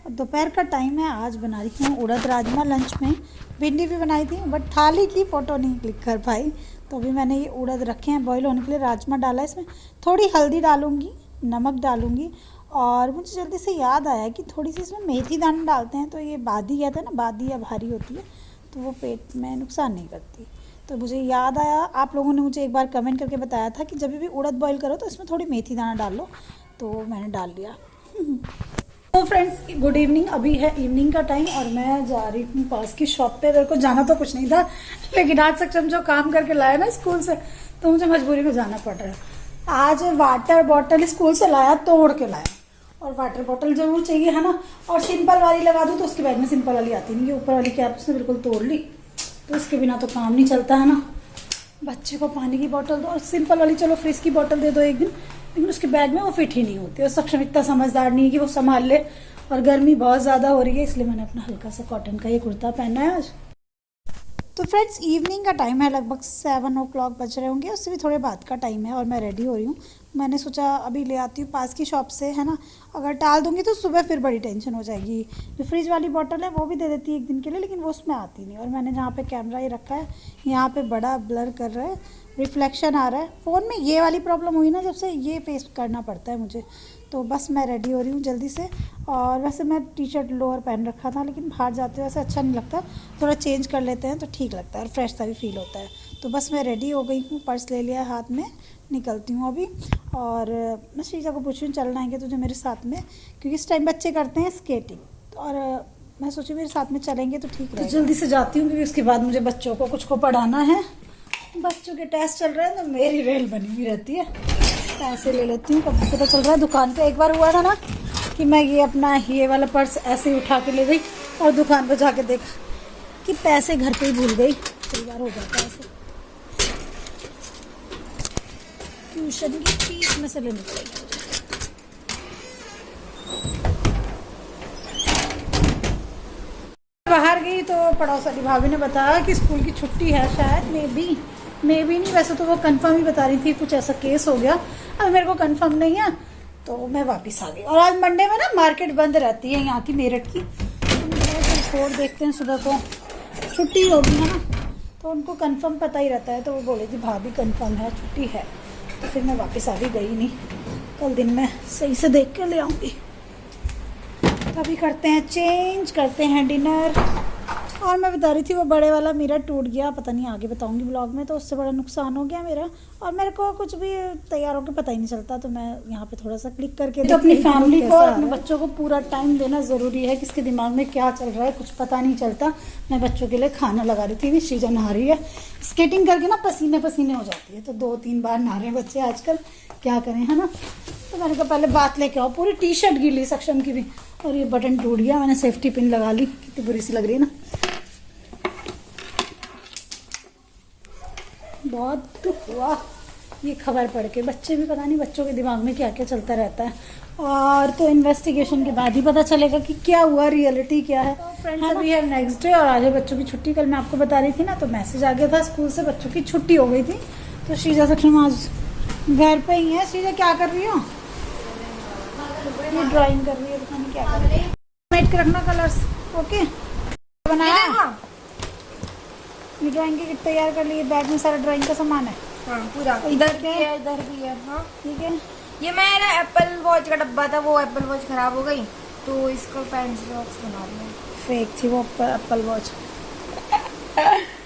दोपहर का टाइम है। आज बना रही हूँ उड़द राजमा। लंच में भिंडी भी बनाई थी बट थाली की फ़ोटो नहीं क्लिक कर पाई। तो अभी मैंने ये उड़द रखे हैं बॉईल होने के लिए। राजमा डाला है, इसमें थोड़ी हल्दी डालूँगी, नमक डालूँगी। और मुझे जल्दी से याद आया कि थोड़ी सी इसमें मेथी दाना डालते हैं तो ये बादी कहते हैं ना, बादी या भारी होती है तो वो पेट में नुकसान नहीं करती। तो मुझे याद आया, आप लोगों ने मुझे एक बार कमेंट करके बताया था कि जब भी उड़द बॉईल करो तो इसमें थोड़ी मेथी दाना डाल लो, तो मैंने डाल लिया। तो फ्रेंड्स गुड इवनिंग। अभी है इवनिंग का टाइम और मैं जा रही हूँ पास की शॉप पे। मेरे को जाना तो कुछ नहीं था, लेकिन आज सक्षम जो काम करके लाया ना स्कूल से, तो मुझे मजबूरी में जाना पड़ रहा है। आज वाटर बॉटल स्कूल से लाया, तोड़ के लाया। और वाटर बॉटल जरूर चाहिए है ना। और सिंपल वाली लगा दूँ तो उसके बैग में सिंपल वाली आती नहीं है, ऊपर वाली कैप उसने बिल्कुल तोड़ ली, तो उसके बिना तो काम नहीं चलता है ना। बच्चे को पानी की बोतल दो और सिंपल वाली चलो फ्रिज की बोतल दे दो एक दिन, लेकिन उसके बैग में वो फिट ही नहीं होती। और सक्षम इतना समझदार नहीं है कि वो संभाल ले। और गर्मी बहुत ज़्यादा हो रही है, इसलिए मैंने अपना हल्का सा कॉटन का ये कुर्ता पहना है आज। तो फ्रेंड्स इवनिंग का टाइम है, लगभग 7 o'clock बज रहे होंगे, उससे भी थोड़े बाद का टाइम है और मैं रेडी हो रही हूँ। मैंने सोचा अभी ले आती हूँ पास की शॉप से, है ना। अगर टाल दूंगी तो सुबह फिर बड़ी टेंशन हो जाएगी। जो फ्रिज वाली बॉटल है वो भी दे देती है एक दिन के लिए, लेकिन वो उसमें आती नहीं। और मैंने जहाँ पे कैमरा ये रखा है यहाँ पे बड़ा ब्लर कर रहा है, रिफ्लेक्शन आ रहा है फ़ोन में। ये वाली प्रॉब्लम हुई ना जब से, ये फेस करना पड़ता है मुझे। तो बस मैं रेडी हो रही हूँ जल्दी से। और वैसे मैं टी शर्ट लोअर पहन रखा था, लेकिन बाहर जाते वैसे अच्छा नहीं लगता, थोड़ा चेंज कर लेते हैं तो ठीक लगता है और फ्रेश सा भी फील होता है। तो बस मैं रेडी हो गई हूँ, पर्स ले लिया हाथ में, निकलती हूँ अभी। और मैं श्रीजा को पूछ रही हूँ चलना है कि तुझे मेरे साथ में, क्योंकि इस टाइम बच्चे करते हैं स्केटिंग। और मैं सोची मेरे साथ में चलेंगे तो ठीक रहेगा। तो जल्दी से जाती हूँ क्योंकि उसके बाद मुझे बच्चों को कुछ को पढ़ाना है। बच्चों के टेस्ट चल रहे हैं तो मेरी रेल बनी हुई रहती है। पैसे ले लेती हूँ, कब पता चल रहा है दुकान पे। एक बार हुआ था ना कि मैं ये अपना ये वाला पर्स ऐसे ही उठा के ले गई और दुकान पे जाके देखा कि पैसे घर पे ही भूल गई। कई बार हो जाता है ऐसे। ट्यूशन की फीस में से लेनी पड़ेगी। बाहर गई तो पड़ोस वाली भाभी ने बताया कि स्कूल की छुट्टी है शायद, मे बी नहीं, वैसे तो वो कंफर्म ही बता रही थी, कुछ ऐसा केस हो गया। अब मेरे को कंफर्म नहीं है तो मैं वापस आ गई। और आज मंडे में ना मार्केट बंद रहती है यहाँ की, मेरठ की। तो छोड़ देखते हैं, सुबह को छुट्टी होगी है ना, तो उनको कंफर्म पता ही रहता है। तो वो बोले थी भाभी कंफर्म है, छुट्टी है। तो फिर मैं वापस आ गई नहीं। कल दिन में सही से देख के ले आऊँगी। तो अभी करते हैं चेंज, करते हैं डिनर। और मैं बता रही थी वो बड़े वाला मिरर टूट गया, पता नहीं आगे बताऊंगी ब्लॉग में। तो उससे बड़ा नुकसान हो गया मेरा, और मेरे को कुछ भी तैयार होकर पता ही नहीं चलता। तो मैं यहाँ पे थोड़ा सा क्लिक करके तो अपनी फैमिली को, अपने बच्चों को पूरा टाइम देना ज़रूरी है। किसके दिमाग में क्या चल रहा है कुछ पता नहीं चलता। मैं बच्चों के लिए खाना लगा रही थी, श्रीजा नहा रही है। स्केटिंग करके ना पसीने पसीने हो जाती है, तो 2-3 बार नहा रहे हैं बच्चे आजकल, क्या करें है ना। तो मैंने कहा पहले बात लेके आओ। पूरी टी शर्ट गिर ली सक्षम की भी, और ये बटन टूट गया। मैंने सेफ्टी पिन लगा ली, कितनी बुरी सी लग रही है ना, बहुत दुख हुआ ये खबर पढ़ के। बच्चे भी पता नहीं बच्चों के दिमाग में क्या क्या चलता रहता है। और तो इन्वेस्टिगेशन के बाद ही पता चलेगा कि क्या हुआ, रियलिटी क्या है। तो फ्रेंड्स अभी है नेक्स्ट डे और आज है बच्चों की छुट्टी। कल मैं आपको बता रही थी ना, तो मैसेज आ गया था स्कूल से, बच्चों की छुट्टी हो गई थी। तो श्रीजा सक्षम आज घर पे ही है। श्रीजा क्या कर रही हो? ये ड्राइंग कर रही है, पता नहीं क्या कर रही है। मेट के रखना कलर्स, ओके बनाया। ये ड्राइंग की किट तैयार कर ली, बैग में सारा ड्राइंग का सामान है। हाँ पूरा, इधर भी है इधर भी है। हाँ ठीक है। ये मेरा एप्पल वॉच का डब्बा था, वो एप्पल वॉच खराब हो गई तो इसको पेंसिल बॉक्स बना लिया। फेक थी वो एप्पल वॉच।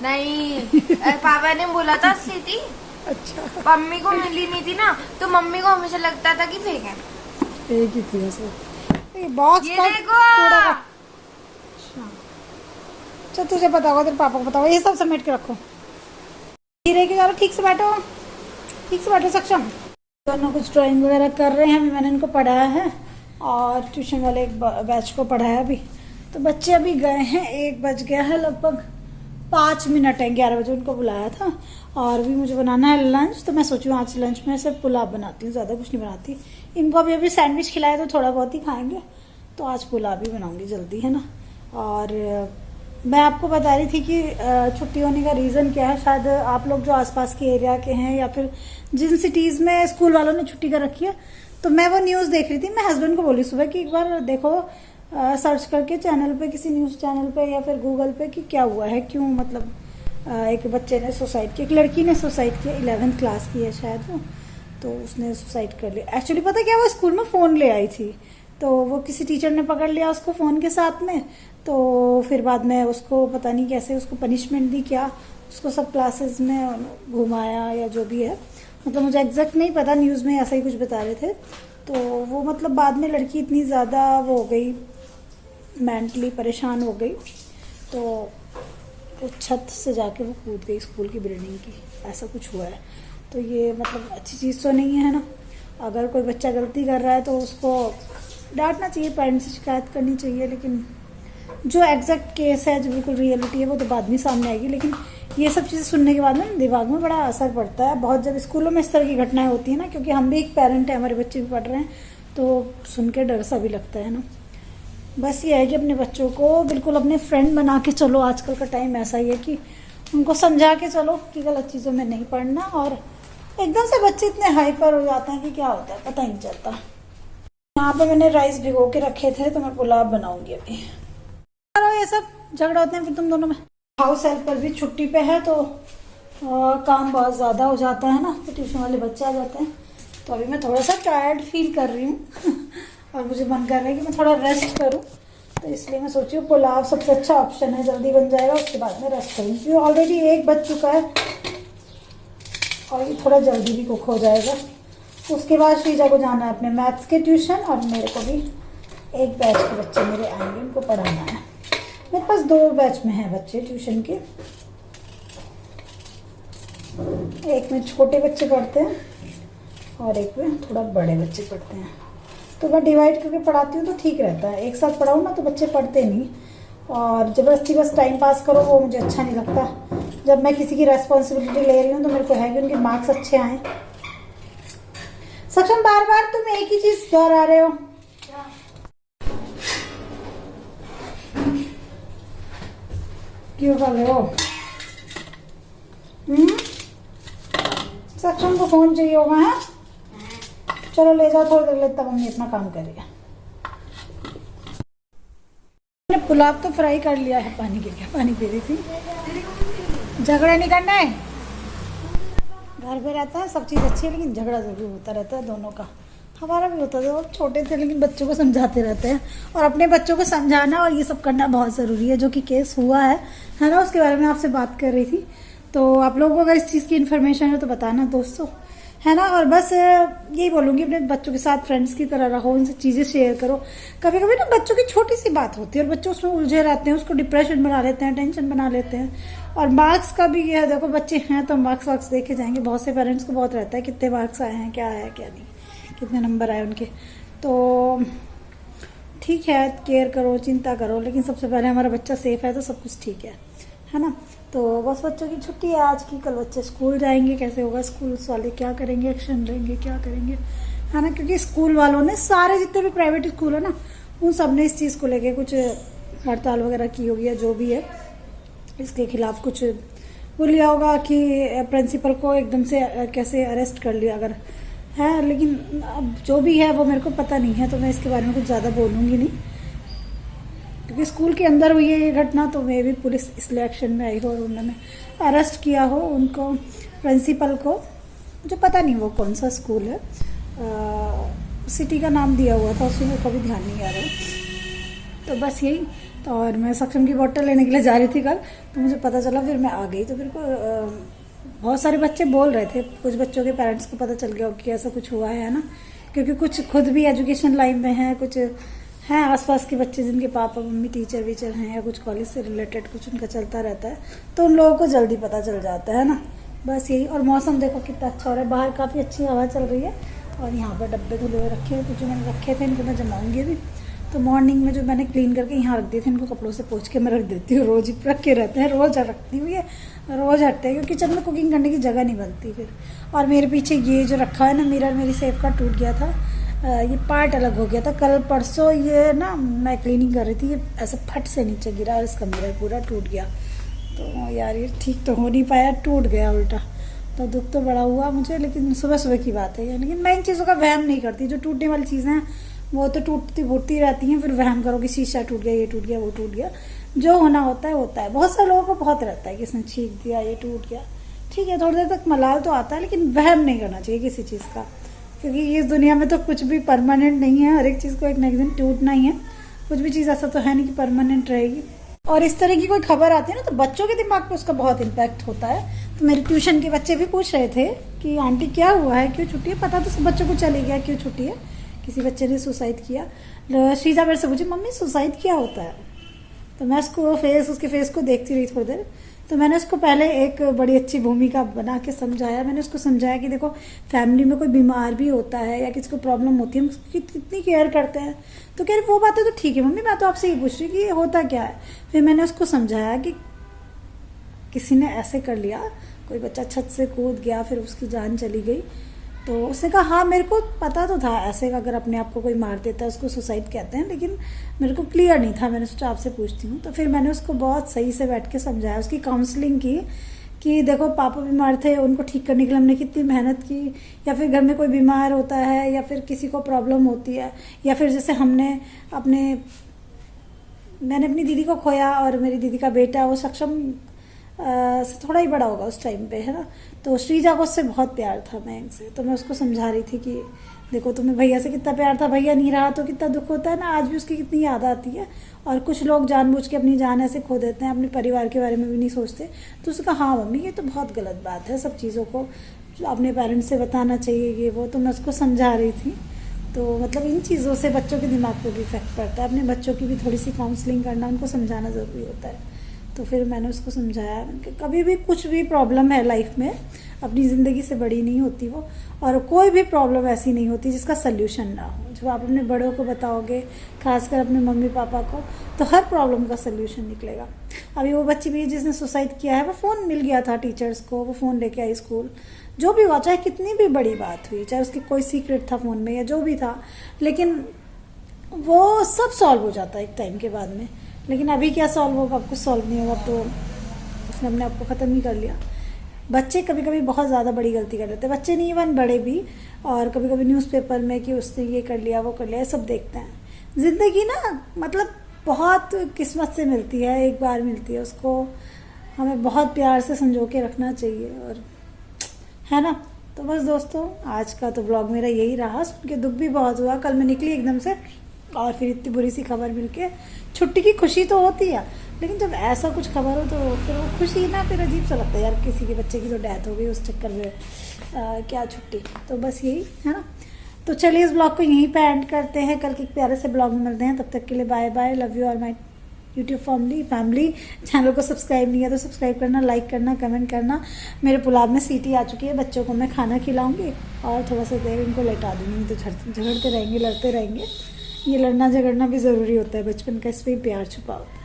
नहीं पापा ने बोला था असली थी। अच्छा। मम्मी को मिली नहीं थी ना, तो मम्मी को हमेशा लगता था कि फेक है। फेक ही थी वैसे। ये बॉक्स ये का देखो। चल तुझे पता होगा, तेरे पापा को पता होगा। ये सब समेट के रखो, धीरे के करो, ठीक से बैठो, ठीक से बैठो सक्षम। दोनों कुछ ड्राइंग वगैरह कर रहे हैं। अभी मैंने इनको पढ़ाया है और ट्यूशन वाले एक बैच को पढ़ाया अभी। तो बच्चे अभी गए हैं, 1 बज गया है, लगभग 5 मिनट है, 11 बजे उनको बुलाया था। और भी मुझे बनाना है लंच। तो मैं सोची हूँ आज लंच में सिर्फ पुलाव बनाती हूँ, ज़्यादा कुछ नहीं बनाती। इनको अभी सैंडविच खिलाया तो थोड़ा बहुत ही खाएंगे, तो आज पुलाव ही बनाऊँगी जल्दी, है ना। और मैं आपको बता रही थी कि छुट्टी होने का रीज़न क्या है। शायद आप लोग जो आसपास के एरिया के हैं या फिर जिन सिटीज़ में स्कूल वालों ने छुट्टी कर रखी है, तो मैं वो न्यूज़ देख रही थी। मैं हस्बैंड को बोली सुबह कि एक बार देखो सर्च करके चैनल पे, किसी न्यूज़ चैनल पे या फिर गूगल पे कि क्या हुआ है, क्यों मतलब एक बच्चे ने सुसाइड किया, एक लड़की ने सुसाइड किया, 11th क्लास की है शायद वो, तो उसने सुसाइड कर लिया। एक्चुअली पता क्या, वो स्कूल में फ़ोन ले आई थी, तो वो किसी टीचर ने पकड़ लिया उसको फ़ोन के साथ में, तो फिर बाद में उसको पता नहीं कैसे उसको पनिशमेंट दी क्या, उसको सब क्लासेस में घुमाया या जो भी है, मतलब मुझे एग्जैक्ट नहीं पता, न्यूज़ में ऐसा ही कुछ बता रहे थे। तो वो मतलब बाद में लड़की इतनी ज़्यादा वो हो गई, मेंटली परेशान हो गई, तो वो छत से जाके वो कूद गई स्कूल की बिल्डिंग की, ऐसा कुछ हुआ है। तो ये मतलब अच्छी चीज़ तो नहीं है ना। अगर कोई बच्चा गलती कर रहा है तो उसको डांटना चाहिए, पेरेंट्स से शिकायत करनी चाहिए, लेकिन जो एग्जैक्ट केस है, जो बिल्कुल रियलिटी है, वो तो बाद में सामने आएगी। लेकिन ये सब चीज़ें सुनने के बाद में दिमाग में बड़ा असर पड़ता है बहुत, जब स्कूलों में इस तरह की घटनाएं होती हैं ना, क्योंकि हम भी एक पेरेंट हैं, हमारे बच्चे भी पढ़ रहे हैं, तो सुन के डर सा भी लगता है ना। बस ये है कि अपने बच्चों को बिल्कुल अपने फ्रेंड बना के चलो। आजकल का टाइम ऐसा ही है कि उनको समझा के चलो कि गलत चीज़ों में नहीं पढ़ना, और एकदम से बच्चे इतने हाइपर हो जाते हैं कि क्या होता है पता ही नहीं चलता। यहाँ पे मैंने राइस भिगो के रखे थे, तो मैं पुलाव बनाऊंगी अभी। ये सब झगड़ा होते हैं फिर तुम दोनों में। हाउस हेल्पर भी छुट्टी पे है, तो काम बहुत ज़्यादा हो जाता है ना, तो ट्यूशन वाले बच्चे आ जाते हैं, तो अभी मैं थोड़ा सा टायर्ड फील कर रही हूँ और मुझे मन कर रहा है कि मैं थोड़ा रेस्ट करूँ, तो इसलिए मैं सोची हूँ पुलाव सबसे अच्छा ऑप्शन है, जल्दी बन जाएगा, उसके बाद में रेस्ट करूँगी, क्योंकि ऑलरेडी 1 बज चुका है और ये थोड़ा जल्दी भी कुक हो जाएगा। उसके बाद श्रीजा को जाना है अपने मैथ्स के ट्यूशन, और मेरे को भी एक बैच के बच्चे मेरे आएंगे, उनको पढ़ाना है। मेरे पास 2 बैच में हैं बच्चे ट्यूशन के, एक में छोटे बच्चे पढ़ते हैं और एक में थोड़ा बड़े बच्चे पढ़ते हैं, तो मैं डिवाइड करके पढ़ाती हूँ तो ठीक रहता है। एक साथ पढ़ाऊँ ना तो बच्चे पढ़ते नहीं, और ज़बरदस्ती बस टाइम पास करो वो मुझे अच्छा नहीं लगता। जब मैं किसी की रेस्पॉन्सिबिलिटी ले रही हूँ तो मेरे को है कि उनके मार्क्स अच्छे आएँ। सक्षम, बार बार तुम एक ही चीज़ दोहरा रहे हो। क्यों कर रहे हो? सक्षम को फोन चाहिए होगा, है? चलो ले जाओ, थोड़ी देर ले, तब मम्मी अपना काम करेगा। मैंने पुलाव तो फ्राई कर लिया है, पानी गिर गया, पानी पी रही थी। झगड़ा नहीं करना है, घर पे रहता है सब चीज़ अच्छी है, लेकिन झगड़ा जरूर होता रहता है दोनों का। हमारा भी होता था, और छोटे थे लेकिन बच्चों को समझाते रहते हैं, और अपने बच्चों को समझाना और ये सब करना बहुत ज़रूरी है। जो कि केस हुआ है ना, उसके बारे में आपसे बात कर रही थी, तो आप लोगों को अगर इस चीज़ की इन्फॉर्मेशन है तो बताना दोस्तों, है ना। और बस यही बोलूँगी, अपने बच्चों के साथ फ्रेंड्स की तरह रहो, उनसे चीज़ें शेयर करो। कभी कभी ना बच्चों की छोटी सी बात होती है और बच्चे उसमें उलझे रहते हैं, उसको डिप्रेशन बना लेते हैं, टेंशन बना लेते हैं। और मार्क्स का भी ये है, देखो बच्चे हैं तो मार्क्स वार्क्स देखे जाएंगे, बहुत से पेरेंट्स को बहुत रहता है कितने मार्क्स आए हैं, क्या आया क्या नहीं, कितने नंबर आए उनके। तो ठीक है, केयर करो, चिंता करो, लेकिन सबसे पहले हमारा बच्चा सेफ है तो सब कुछ ठीक है ना। तो बस बच्चों की छुट्टी है आज की, कल बच्चे स्कूल जाएंगे, कैसे होगा, स्कूल वाले क्या करेंगे, एक्शन लेंगे, क्या करेंगे, है ना। क्योंकि स्कूल वालों ने, सारे जितने भी प्राइवेट स्कूल है ना, उन सब ने इस चीज़ को लेके कुछ हड़ताल वगैरह की होगी, या जो भी है इसके खिलाफ कुछ वो लिया होगा कि प्रिंसिपल को एकदम से कैसे अरेस्ट कर लिया अगर है। लेकिन अब जो भी है वो मेरे को पता नहीं है, तो मैं इसके बारे में कुछ ज़्यादा बोलूँगी नहीं, क्योंकि स्कूल के अंदर हुई है ये घटना, तो मे भी पुलिस इसलिए एक्शन में आई हो और उन्होंने अरेस्ट किया हो उनको, प्रिंसिपल को। मुझे पता नहीं वो कौन सा स्कूल है, सिटी का नाम दिया हुआ था, उसमें मेरे को भी ध्यान नहीं आ रहा है। तो बस यही। तो और मैं सक्षम की बोतल लेने के लिए जा रही थी कल, तो मुझे पता चला, फिर मैं आ गई। तो फिर को बहुत सारे बच्चे बोल रहे थे, कुछ बच्चों के पेरेंट्स को पता चल गया कि ऐसा कुछ हुआ है ना, क्योंकि कुछ खुद भी एजुकेशन लाइन में हैं, कुछ हैं आसपास के बच्चे जिनके पापा मम्मी टीचर वीचर हैं, या कुछ कॉलेज से रिलेटेड कुछ उनका चलता रहता है, तो उन लोगों को जल्दी पता चल जाता है ना। बस यही। और मौसम देखो कितना अच्छा हो रहा है, बाहर काफ़ी अच्छी हवा चल रही है, और यहाँ पर डब्बे धुले हुए रखे हैं, जो मैंने रखे थे इनको मैं जमाऊँगी अभी। तो मॉर्निंग में जो मैंने क्लीन करके यहाँ रख दिए थे, इनको कपड़ों से पोंछ के मैं रख देती हूँ, रोज़ ही रखे रहते हैं, रोज़ रखती हुई है, रोज़ हटते हैं, क्योंकि किचन में कुकिंग करने की जगह नहीं बनती फिर। और मेरे पीछे ये जो रखा है ना मिरर, मेरी सेफ का टूट गया था, ये पार्ट अलग हो गया था कल परसों, ये ना मैं क्लीनिंग कर रही थी, ये ऐसे फट से नीचे गिरा और इसका मिरर पूरा टूट गया। तो यार ये ठीक तो हो नहीं पाया, टूट गया उल्टा, तो दुख तो बड़ा हुआ मुझे, लेकिन सुबह सुबह की बात है। लेकिन मैं इन चीज़ों का वहम नहीं करती, जो टूटने वाली चीज़ें हैं वो तो टूटती फूटती रहती हैं, फिर वहम करो कि शीशा टूट गया, ये टूट गया, वो टूट गया। जो होना होता है होता है। बहुत सारे लोगों को बहुत रहता है कि इसने छींक दिया, ये टूट गया। ठीक है, थोड़ी देर तक मलाल तो आता है, लेकिन वहम नहीं करना चाहिए किसी चीज़ का, क्योंकि इस दुनिया में तो कुछ भी परमानेंट नहीं है। हर एक चीज़ को एक ना एक दिन टूटना ही है। कुछ भी चीज़ ऐसा तो है नहीं कि परमानेंट रहेगी। और इस तरह की कोई खबर आती है ना, तो बच्चों के दिमाग पे उसका बहुत इम्पैक्ट होता है। तो मेरे ट्यूशन के बच्चे भी पूछ रहे थे कि आंटी क्या हुआ है, क्यों छुट्टी है। पता तो सब बच्चों को चले गया क्यों छुट्टी है, किसी बच्चे ने सुसाइड किया। श्रीजा मेरे से पूछी, मम्मी सुसाइड क्या होता है। तो मैं उसके फेस को देखती रही थोड़ी देर। तो मैंने उसको पहले एक बड़ी अच्छी भूमिका बना के समझाया। मैंने उसको समझाया कि देखो, फैमिली में कोई बीमार भी होता है या किसी को प्रॉब्लम होती है, हम उसकी कितनी केयर करते हैं। तो कह रही वो बातें तो ठीक है मम्मी, मैं तो आपसे ये पूछ रही कि होता क्या है। फिर मैंने उसको समझाया कि किसी ने ऐसे कर लिया, कोई बच्चा छत से कूद गया, फिर उसकी जान चली गई। तो उसने कहा हाँ मेरे को पता तो था ऐसे, अगर अपने आप को कोई मार देता है उसको सुसाइड कहते हैं, लेकिन मेरे को क्लियर नहीं था। मैंने सोचा आपसे पूछती हूँ। तो फिर मैंने उसको बहुत सही से बैठ के समझाया, उसकी काउंसलिंग की कि देखो पापा बीमार थे, उनको ठीक करने के लिए हमने कितनी मेहनत की। या फिर घर में कोई बीमार होता है, या फिर किसी को प्रॉब्लम होती है, या फिर जैसे मैंने अपनी दीदी को खोया, और मेरी दीदी का बेटा वो सक्षम से थोड़ा ही बड़ा होगा उस टाइम पे, है ना। तो श्रीजा को उससे बहुत प्यार था मयंक से। तो मैं उसको समझा रही थी कि देखो तुम्हें भैया से कितना प्यार था, भैया नहीं रहा तो कितना दुख होता है ना। आज भी उसकी कितनी याद आती है। और कुछ लोग जानबूझ के अपनी जान ऐसे खो देते हैं, अपने परिवार के बारे में भी नहीं सोचते। तो उसने कहा हाँ मम्मी ये तो बहुत गलत बात है, सब चीज़ों को अपने पेरेंट्स से बताना चाहिए ये वो। तो मैं उसको समझा रही थी। तो मतलब इन चीज़ों से बच्चों के दिमाग पर भी इफेक्ट पड़ता है। अपने बच्चों की भी थोड़ी सी काउंसलिंग करना, उनको समझाना ज़रूरी होता है। तो फिर मैंने उसको समझाया कि कभी भी कुछ भी प्रॉब्लम है लाइफ में, अपनी ज़िंदगी से बड़ी नहीं होती वो। और कोई भी प्रॉब्लम ऐसी नहीं होती जिसका सल्यूशन ना हो। जब आप अपने बड़ों को बताओगे, खासकर अपने मम्मी पापा को, तो हर प्रॉब्लम का सल्यूशन निकलेगा। अभी वो बच्ची भी जिसने सुसाइड किया है, वो फ़ोन मिल गया था टीचर्स को, वो फ़ोन लेके आई स्कूल। जो भी हुआ, चाहे कितनी भी बड़ी बात हुई, चाहे उसकी कोई सीक्रेट था फ़ोन में या जो भी था, लेकिन वो सब सॉल्व हो जाता है एक टाइम के बाद में। लेकिन अभी क्या सॉल्व होगा, अब कुछ सॉल्व नहीं होगा। तो उसने अपने आप को ख़त्म ही कर लिया। बच्चे कभी कभी बहुत ज़्यादा बड़ी गलती कर लेते हैं, बच्चे नहीं इवन बड़े भी। और कभी कभी न्यूज़पेपर में कि उसने ये कर लिया वो कर लिया, सब देखते हैं। ज़िंदगी ना मतलब बहुत किस्मत से मिलती है, एक बार मिलती है, उसको हमें बहुत प्यार से संजो के रखना चाहिए, और है ना। तो बस दोस्तों, आज का तो ब्लॉग मेरा यही रहा। सुन के दुख भी बहुत हुआ। कल मैं निकली एकदम से, और फिर इतनी बुरी सी खबर मिलके, छुट्टी की खुशी तो होती है, लेकिन जब ऐसा कुछ खबर हो तो फिर वो खुशी ना, फिर अजीब सा लगता है यार, किसी के बच्चे की तो डेथ हो गई, उस चक्कर में क्या छुट्टी। तो बस यही है ना। तो चलिए इस ब्लॉग को यहीं पे एंड करते हैं। कल के एक प्यारे से ब्लॉग में मिलते हैं। तब तक के लिए bye bye, love you all my YouTube family. Channel को सब्सक्राइब नहीं है तो सब्सक्राइब करना, लाइक करना, कमेंट करना। मेरे पुलाव में सीटी आ चुकी है, बच्चों को मैं खाना खिलाऊंगी और थोड़ा सा देर इनको लेटा दूँगी, नहीं तो झगड़ते रहेंगे, लड़ते रहेंगे। ये लड़ना झगड़ना भी ज़रूरी होता है बचपन का, इस पर प्यार छुपा होता है।